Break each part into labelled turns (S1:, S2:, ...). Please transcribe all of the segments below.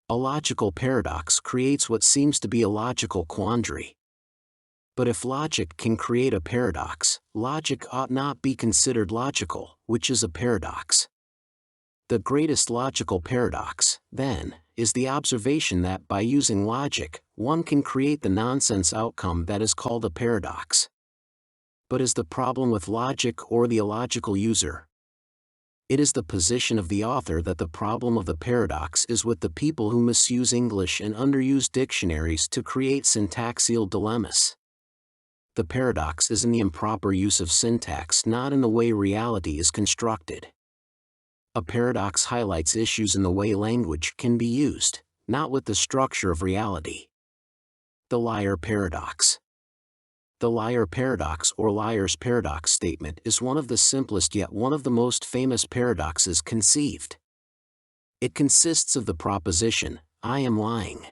S1: A logical paradox creates what seems to be a logical quandary. But if logic can create a paradox, logic ought not be considered logical, which is a paradox. The greatest logical paradox, then, is the observation that by using logic, one can create the nonsense outcome that is called a paradox. But is the problem with logic or the illogical user? It is the position of the author that the problem of the paradox is with the people who misuse English and underuse dictionaries to create syntaxial dilemmas. The paradox is in the improper use of syntax, not in the way reality is constructed. A paradox highlights issues in the way language can be used, not with the structure of reality. The liar paradox. The liar paradox or liar's paradox statement is one of the simplest yet one of the most famous paradoxes conceived. It consists of the proposition, I am lying.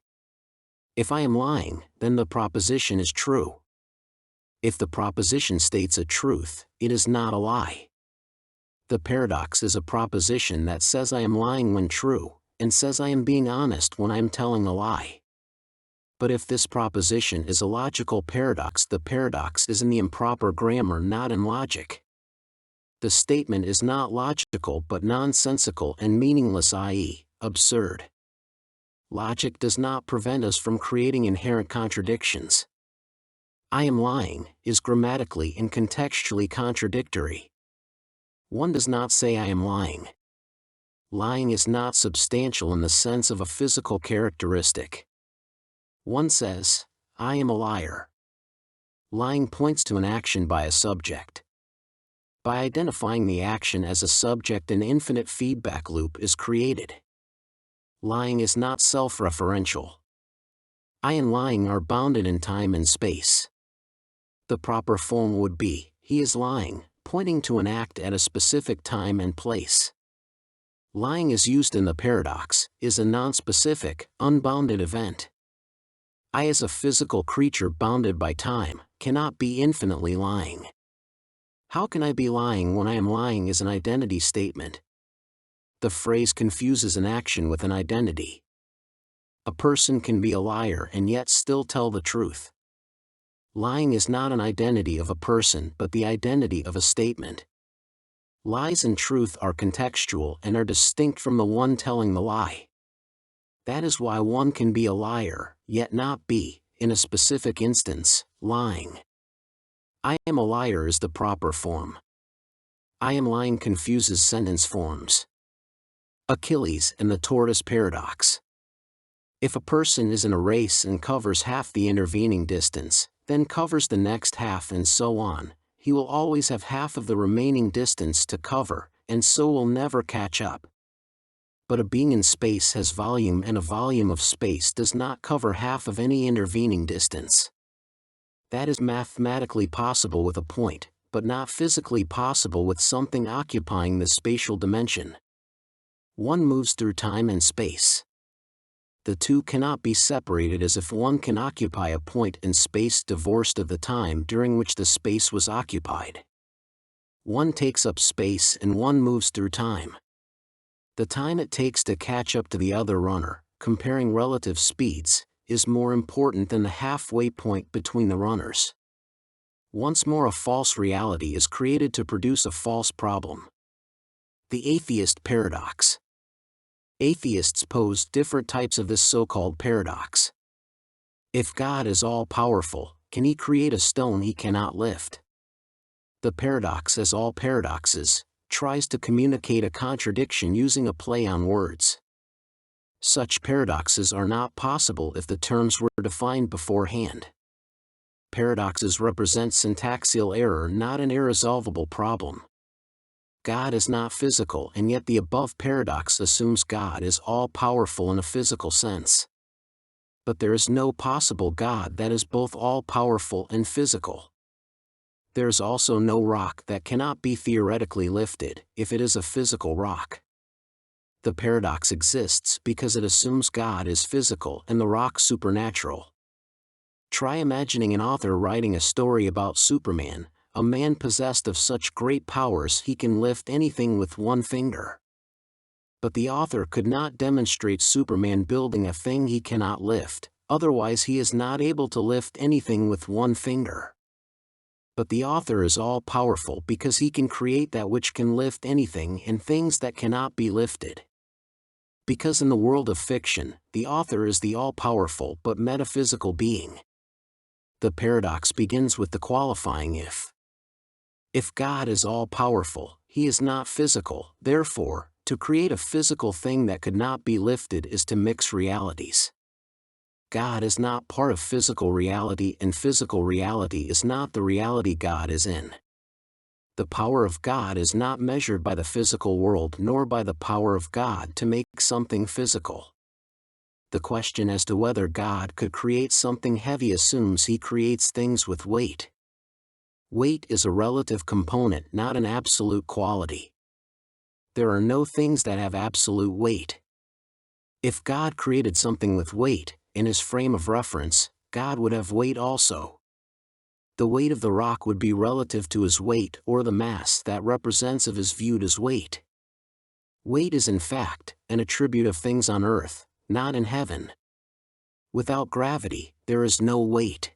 S1: If I am lying, then the proposition is true. If the proposition states a truth, it is not a lie. The paradox is a proposition that says I am lying when true, and says I am being honest when I am telling a lie. But if this proposition is a logical paradox, the paradox is in the improper grammar, not in logic. The statement is not logical but nonsensical and meaningless, i.e., absurd. Logic does not prevent us from creating inherent contradictions. I am lying is grammatically and contextually contradictory. One does not say I am lying. Lying is not substantial in the sense of a physical characteristic. One says, I am a liar. Lying points to an action by a subject. By identifying the action as a subject, an infinite feedback loop is created. Lying is not self-referential. I and lying are bounded in time and space. The proper form would be, he is lying, pointing to an act at a specific time and place. Lying as used in the paradox is a nonspecific, unbounded event. I as a physical creature bounded by time, cannot be infinitely lying. How can I be lying when I am lying is an identity statement? The phrase confuses an action with an identity. A person can be a liar and yet still tell the truth. Lying is not an identity of a person but the identity of a statement. Lies and truth are contextual and are distinct from the one telling the lie. That is why one can be a liar, yet not be, in a specific instance, lying. I am a liar is the proper form. I am lying confuses sentence forms. Achilles and the tortoise paradox. If a person is in a race and covers half the intervening distance, then covers the next half and so on, he will always have half of the remaining distance to cover, and so will never catch up. But a being in space has volume, and a volume of space does not cover half of any intervening distance. That is mathematically possible with a point, but not physically possible with something occupying the spatial dimension. One moves through time and space. The two cannot be separated, as if one can occupy a point in space divorced of the time during which the space was occupied. One takes up space and one moves through time. The time it takes to catch up to the other runner, comparing relative speeds, is more important than the halfway point between the runners. Once more, a false reality is created to produce a false problem. The atheist paradox. Atheists pose different types of this so-called paradox. If God is all-powerful, can he create a stone he cannot lift? The paradox, as all paradoxes, tries to communicate a contradiction using a play on words. Such paradoxes are not possible if the terms were defined beforehand. Paradoxes represent syntaxial error, not an irresolvable problem. God is not physical, and yet the above paradox assumes God is all-powerful in a physical sense. But there is no possible God that is both all-powerful and physical. There is also no rock that cannot be theoretically lifted, if it is a physical rock. The paradox exists because it assumes God is physical and the rock supernatural. Try imagining an author writing a story about Superman, a man possessed of such great powers he can lift anything with one finger. But the author could not demonstrate Superman building a thing he cannot lift, otherwise he is not able to lift anything with one finger. But the author is all-powerful because he can create that which can lift anything and things that cannot be lifted. Because in the world of fiction, the author is the all-powerful but metaphysical being. The paradox begins with the qualifying if. If God is all-powerful, he is not physical, therefore, to create a physical thing that could not be lifted is to mix realities. God is not part of physical reality and physical reality is not the reality God is in. The power of God is not measured by the physical world nor by the power of God to make something physical. The question as to whether God could create something heavy assumes he creates things with weight. Weight is a relative component, not an absolute quality. There are no things that have absolute weight. If God created something with weight, in his frame of reference, God would have weight also. The weight of the rock would be relative to his weight, or the mass that represents of is viewed as weight. Weight is in fact an attribute of things on earth, not in heaven. Without gravity, there is no weight.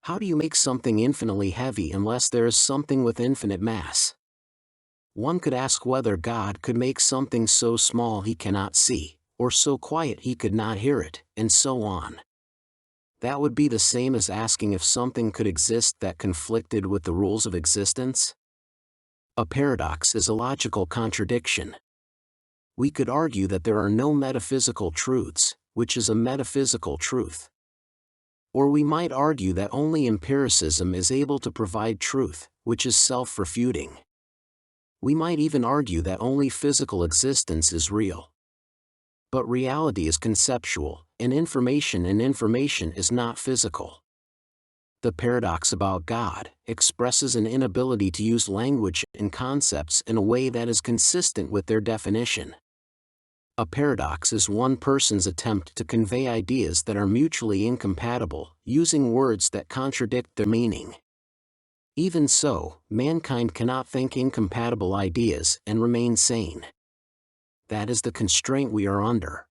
S1: How do you make something infinitely heavy unless there is something with infinite mass? One could ask whether God could make something so small he cannot see, or so quiet he could not hear it, and so on. That would be the same as asking if something could exist that conflicted with the rules of existence. A paradox is a logical contradiction. We could argue that there are no metaphysical truths, which is a metaphysical truth. Or we might argue that only empiricism is able to provide truth, which is self-refuting. We might even argue that only physical existence is real. But reality is conceptual, and information is not physical. The paradox about God expresses an inability to use language and concepts in a way that is consistent with their definition. A paradox is one person's attempt to convey ideas that are mutually incompatible, using words that contradict their meaning. Even so, mankind cannot think incompatible ideas and remain sane. That is the constraint we are under.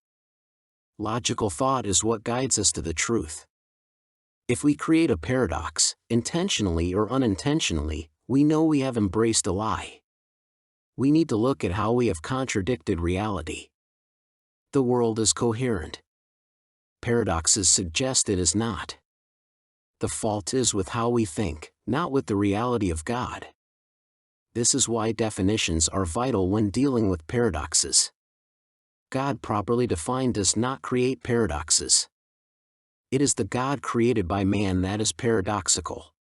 S1: Logical thought is what guides us to the truth. If we create a paradox, intentionally or unintentionally, we know we have embraced a lie. We need to look at how we have contradicted reality. The world is coherent. Paradoxes suggest it is not. The fault is with how we think, not with the reality of God. This is why definitions are vital when dealing with paradoxes. God properly defined does not create paradoxes. It is the God created by man that is paradoxical.